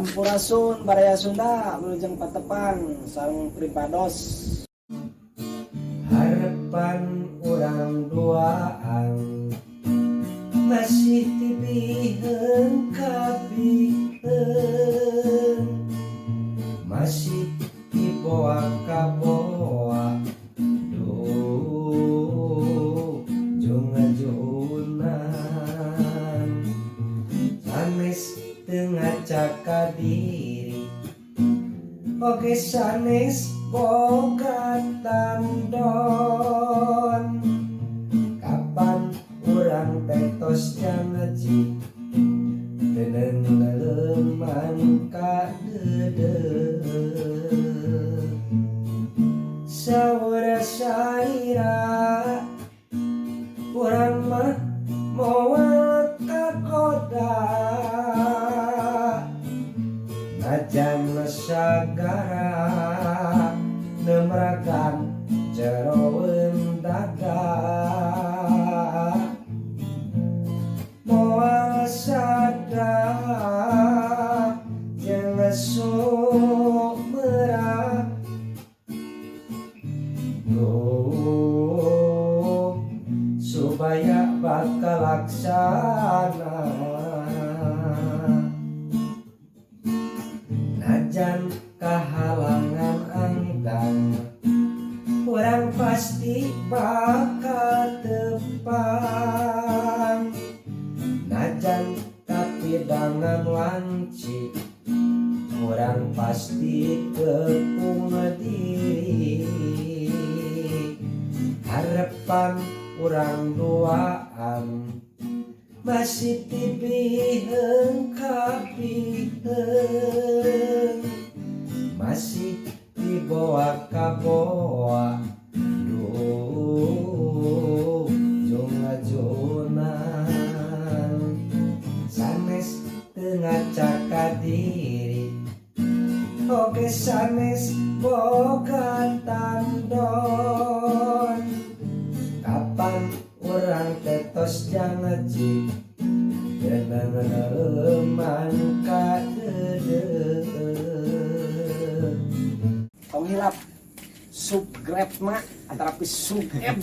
Sampurasun Baraya Sunda Wilujeng Patepang Sareng Pripados. Harapan orang duaan masih tibiheun kabiheun, masih dibawa kabawa duh jeung ngajunan sanes teu ngacaka diri oge sanes boga tandon. Kapan urang tetos jangaji teneng ngeleman ka dedeuh saura saira urang mah moal kagoda najan sagara nemragan jeroeun daga moal sadar jeung sumera supaya bakal laksana najan kahalangan angdan urang pasti bakal tepang najan kapidangan wanci urang pasti tepung diri. Harapan urang duaan masih tibiheun kabiheun, masih dibawa kabawa duh jeung ngajunan sanes teu ngacaka diri oge sanes boga tandon. Kapan urang tetos jangaji teneng ngeleman ka dedeuh. Tong hilap subgrab mah antara sub F